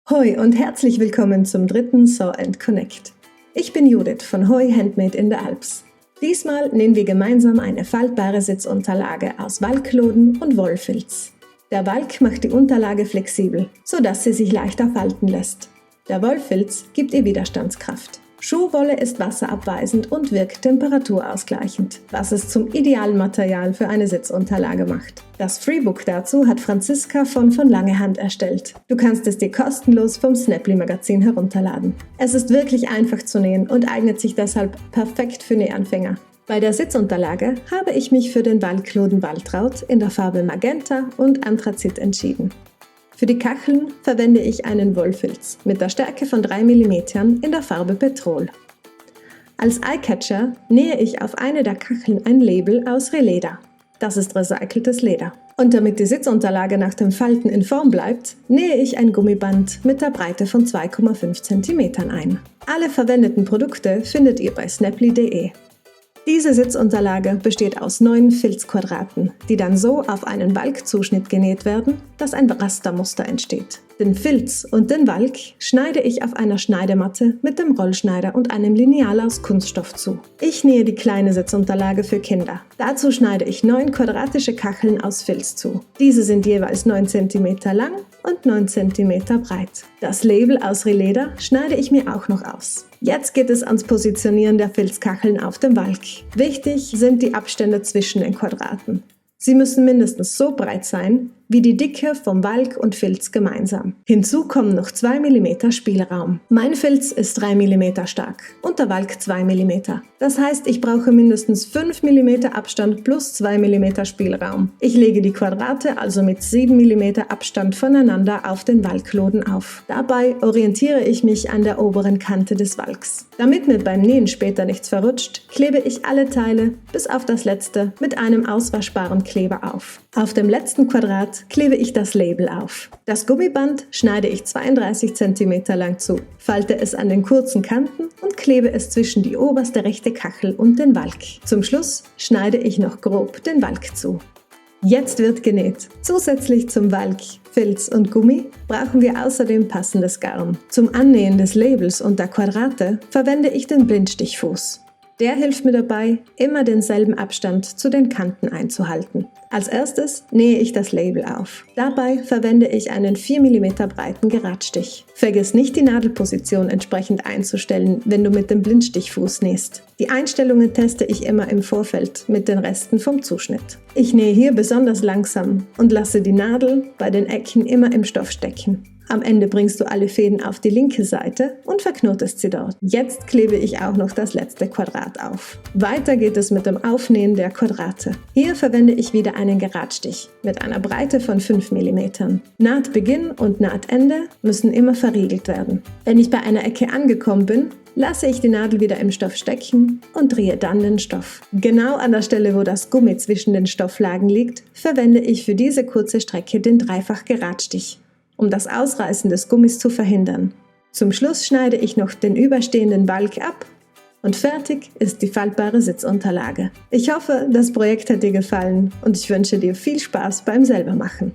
Hoi und herzlich willkommen zum dritten Sew & Connect. Ich bin Judith von Hoi Handmade in the Alps. Diesmal nähen wir gemeinsam eine faltbare Sitzunterlage aus Walkloden und Wollfilz. Der Walk macht die Unterlage flexibel, sodass sie sich leichter falten lässt. Der Wollfilz gibt ihr Widerstandskraft. Schuhwolle ist wasserabweisend und wirkt temperaturausgleichend, was es zum idealen Material für eine Sitzunterlage macht. Das Freebook dazu hat Franziska von Langehand erstellt. Du kannst es dir kostenlos vom Snapply-Magazin herunterladen. Es ist wirklich einfach zu nähen und eignet sich deshalb perfekt für Nähanfänger. Bei der Sitzunterlage habe ich mich für den Walkloden Waltraud in der Farbe Magenta und Anthrazit entschieden. Für die Kacheln verwende ich einen Wollfilz mit der Stärke von 3 mm in der Farbe Petrol. Als Eyecatcher nähe ich auf eine der Kacheln ein Label aus Releda. Das ist recyceltes Leder. Und damit die Sitzunterlage nach dem Falten in Form bleibt, nähe ich ein Gummiband mit der Breite von 2,5 cm ein. Alle verwendeten Produkte findet ihr bei snapply.de. Diese Sitzunterlage besteht aus 9 Filzquadraten, die dann so auf einen Walkzuschnitt genäht werden, dass ein Rastermuster entsteht. Den Filz und den Walk schneide ich auf einer Schneidematte mit dem Rollschneider und einem Lineal aus Kunststoff zu. Ich nähe die kleine Sitzunterlage für Kinder. Dazu schneide ich 9 quadratische Kacheln aus Filz zu. Diese sind jeweils 9 cm lang und 9 cm breit. Das Label aus Releda schneide ich mir auch noch aus. Jetzt geht es ans Positionieren der Filzkacheln auf dem Walk. Wichtig sind die Abstände zwischen den Quadraten. Sie müssen mindestens so breit sein wie die Dicke vom Walk und Filz gemeinsam. Hinzu kommen noch 2 mm Spielraum. Mein Filz ist 3 mm stark und der Walk 2 mm. Das heißt, ich brauche mindestens 5 mm Abstand plus 2 mm Spielraum. Ich lege die Quadrate also mit 7 mm Abstand voneinander auf den Walkloden auf. Dabei orientiere ich mich an der oberen Kante des Walks. Damit mir beim Nähen später nichts verrutscht, klebe ich alle Teile bis auf das letzte mit einem auswaschbaren Kleber auf. Auf dem letzten Quadrat klebe ich das Label auf. Das Gummiband schneide ich 32 cm lang zu, falte es an den kurzen Kanten und klebe es zwischen die oberste rechte Kachel und den Walk. Zum Schluss schneide ich noch grob den Walk zu. Jetzt wird genäht. Zusätzlich zum Walk, Filz und Gummi brauchen wir außerdem passendes Garn. Zum Annähen des Labels und der Quadrate verwende ich den Blindstichfuß. Der hilft mir dabei, immer denselben Abstand zu den Kanten einzuhalten. Als erstes nähe ich das Label auf. Dabei verwende ich einen 4 mm breiten Geradstich. Vergiss nicht, die Nadelposition entsprechend einzustellen, wenn du mit dem Blindstichfuß nähst. Die Einstellungen teste ich immer im Vorfeld mit den Resten vom Zuschnitt. Ich nähe hier besonders langsam und lasse die Nadel bei den Ecken immer im Stoff stecken. Am Ende bringst du alle Fäden auf die linke Seite und verknotest sie dort. Jetzt klebe ich auch noch das letzte Quadrat auf. Weiter geht es mit dem Aufnähen der Quadrate. Hier verwende ich wieder einen Geradstich mit einer Breite von 5 mm. Nahtbeginn und Nahtende müssen immer verriegelt werden. Wenn ich bei einer Ecke angekommen bin, lasse ich die Nadel wieder im Stoff stecken und drehe dann den Stoff. Genau an der Stelle, wo das Gummi zwischen den Stofflagen liegt, verwende ich für diese kurze Strecke den Dreifach-Geradstich, um das Ausreißen des Gummis zu verhindern. Zum Schluss schneide ich noch den überstehenden Walk ab und fertig ist die faltbare Sitzunterlage. Ich hoffe, das Projekt hat dir gefallen und ich wünsche dir viel Spaß beim Selbermachen.